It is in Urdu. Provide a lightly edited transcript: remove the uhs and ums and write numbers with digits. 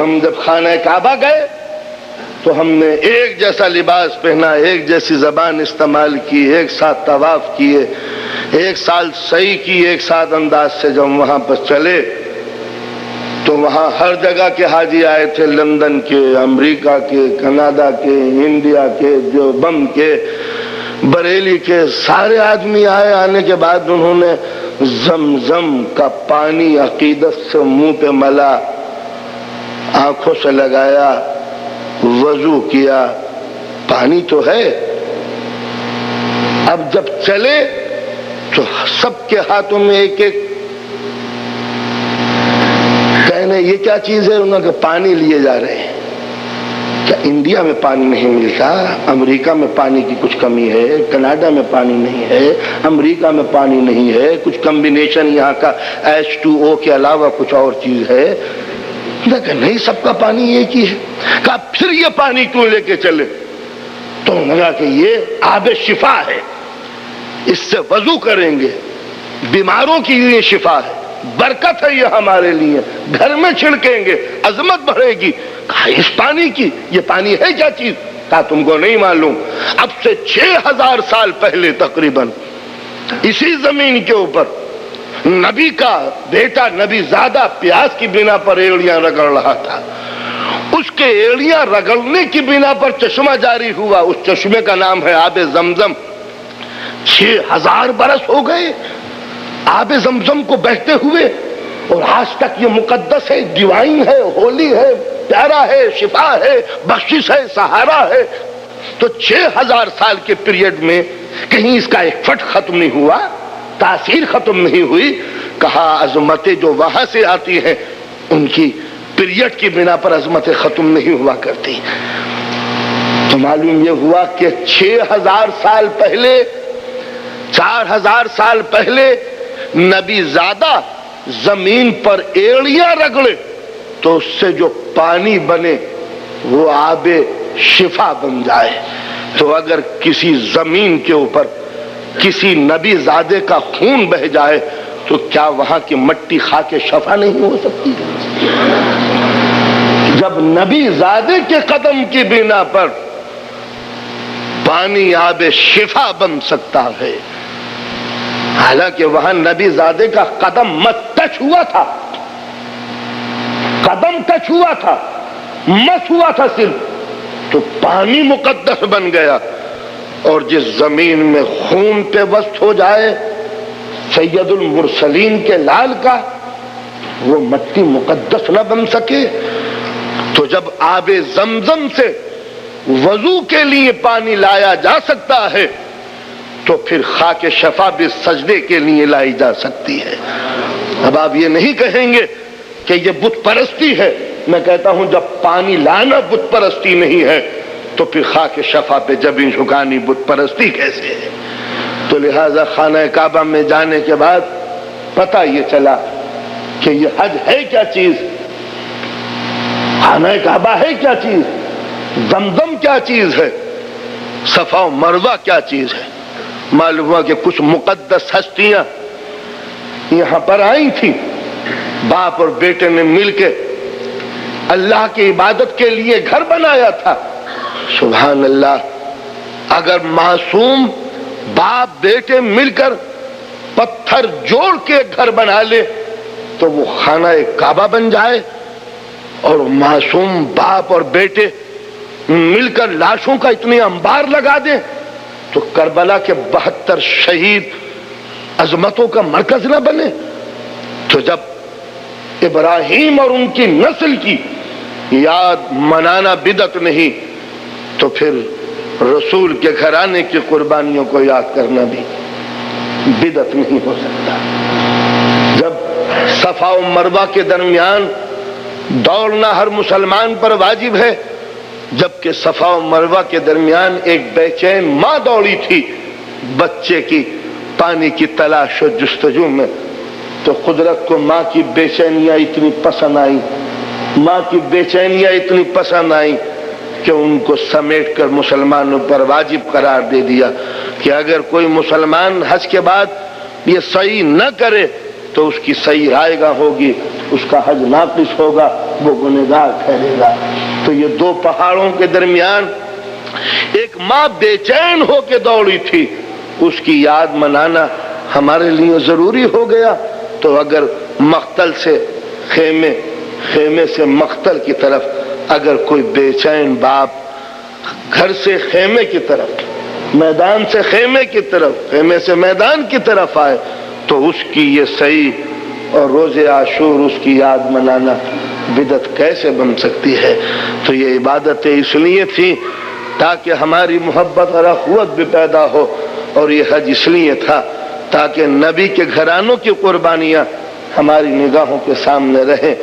ہم جب خانہ کعبہ گئے تو ہم نے ایک جیسا لباس پہنا، ایک جیسی زبان استعمال کی، ایک ساتھ طواف کیے، ایک ساتھ سعی کی، ایک ساتھ انداز سے جب وہاں پر چلے تو وہاں ہر جگہ کے حاجی آئے تھے، لندن کے، امریکہ کے، کینیڈا کے، انڈیا کے، دیوبند کے، بریلی کے، سارے آدمی آئے۔ آنے کے بعد انہوں نے زمزم کا پانی عقیدت سے منہ پہ ملا، آنکھوں سے لگایا، وضو کیا، پانی تو ہے۔ اب جب چلے تو سب کے ہاتھوں میں ایک ایک کہنے یہ کیا چیز ہے؟ انہوں نے کہا پانی لیے جا رہے ہیں۔ کیا انڈیا میں پانی نہیں ملتا؟ امریکہ میں پانی کی کچھ کمی ہے، کینیڈا میں پانی نہیں ہے، امریکہ میں پانی نہیں ہے، کچھ کمبینیشن یہاں کا H2O کے علاوہ کچھ اور چیز ہے؟ کہ نہیں، سب کا پانی ایک ہی ہے۔ کہا پھر یہ پانی کیوں لے کے چلے؟ تو انہوں نے کہا کہ یہ آب شفا ہے، اس سے وضو کریں گے، بیماروں کی یہ شفا ہے، برکت ہے یہ ہمارے لیے، گھر میں چھڑکیں گے عظمت بڑھے گی۔ کہا اس پانی کی، یہ پانی ہے کیا چیز؟ کہا تم کو نہیں معلوم، اب سے 6000 سال پہلے تقریباً اسی زمین کے اوپر نبی کا بیٹا نبی زادہ پیاس کی بنا پر ایڑیاں رگڑ رہا تھا، اس کے ایڑیاں رگڑنے کی بنا پر چشمہ جاری ہوا، اس چشمے کا نام ہے آب زمزم۔ 6000 برس ہو گئے آب زمزم کو بہتے ہوئے، اور آج تک یہ مقدس ہے، ڈیوائن ہے، ہولی ہے، پیارا ہے، شفا ہے، بخشش ہے، سہارا ہے۔ تو 6000 سال کے پیریڈ میں کہیں اس کا ایک فٹ ختم نہیں ہوا، تاثیر ختم نہیں ہوئی۔ کہا عظمتیں جو وہاں سے آتی ہیں ان کی پیریڈ کی بنا پر عظمتیں ختم نہیں ہوا کرتی۔ تو معلوم یہ ہوا کہ 6000 سال پہلے، 4000 سال پہلے نبی زادہ زمین پر ایڑیاں رگڑے تو اس سے جو پانی بنے وہ آب شفا بن جائے۔ تو اگر کسی زمین کے اوپر کسی نبی زادے کا خون بہ جائے تو کیا وہاں کی مٹی خاک شفا نہیں ہو سکتی؟ جب نبی زادے کے قدم کی بنا پر پانی آب شفا بن سکتا ہے، حالانکہ وہاں نبی زادے کا قدم مت ٹچ ہوا تھا، قدم ٹچ ہوا تھا، مس ہوا تھا صرف، تو پانی مقدس بن گیا۔ اور جس زمین میں خون پہ وسط ہو جائے سید المرسلین کے لال کا، وہ مٹی مقدس نہ بن سکے۔ تو جب آب زمزم سے وضو کے لیے پانی لایا جا سکتا ہے تو پھر خاک شفا بھی سجدے کے لیے لائی جا سکتی ہے۔ اب آپ یہ نہیں کہیں گے کہ یہ بت پرستی ہے، میں کہتا ہوں جب پانی لانا بت پرستی نہیں ہے تو پھر خاک شفا پہ جبیں جھکانی بت پرستی کیسے ہے؟ تو لہذا خانہ کعبہ میں جانے کے بعد پتہ یہ چلا کہ یہ حج ہے کیا چیز، خانہ کعبہ ہے کیا چیز، زمزم کیا چیز ہے، صفا و مروہ کیا چیز ہے۔ معلوم ہوا کہ کچھ مقدس ہستیاں یہاں پر آئی تھی، باپ اور بیٹے نے مل کے اللہ کی عبادت کے لیے گھر بنایا تھا۔ سبحان اللہ، اگر معصوم باپ بیٹے مل کر پتھر جوڑ کے گھر بنا لے تو وہ خانہ کعبہ بن جائے، اور معصوم باپ اور بیٹے مل کر لاشوں کا اتنے انبار لگا دیں تو کربلا کے 72 شہید عظمتوں کا مرکز نہ بنے۔ تو جب ابراہیم اور ان کی نسل کی یاد منانا بدعت نہیں تو پھر رسول کے گھرانے کی قربانیوں کو یاد کرنا بھی بدعت نہیں ہو سکتا۔ جب صفا و مروہ کے درمیان دوڑنا ہر مسلمان پر واجب ہے، جبکہ صفا و مروہ کے درمیان ایک بے چین ماں دوڑی تھی بچے کی پانی کی تلاش و جستجو میں، تو قدرت کو ماں کی بے چینیاں اتنی پسند آئیں، ماں کی بے چینیاں اتنی پسند آئیں کہ ان کو سمیٹ کر مسلمانوں پر واجب قرار دے دیا کہ اگر کوئی مسلمان حج کے بعد یہ سعی نہ کرے تو اس کی صحیح رائے گاہ ہوگی، اس کا حج ناقص ہوگا، وہ گنہگار ٹھہرے گا۔ تو یہ دو پہاڑوں کے درمیان ایک ماں بے چین ہو کے دوڑی تھی، اس کی یاد منانا ہمارے لیے ضروری ہو گیا۔ تو اگر مقتل سے خیمے سے مقتل کی طرف اگر کوئی بے چین باپ گھر سے خیمے کی طرف، میدان سے خیمے کی طرف، خیمے سے میدان کی طرف آئے تو اس کی یہ صحیح اور روز عاشور اس کی یاد منانا بدعت کیسے بن سکتی ہے؟ تو یہ عبادتیں اس لیے تھی تاکہ ہماری محبت اور اخوت بھی پیدا ہو، اور یہ حج اس لیے تھا تاکہ نبی کے گھرانوں کی قربانیاں ہماری نگاہوں کے سامنے رہیں۔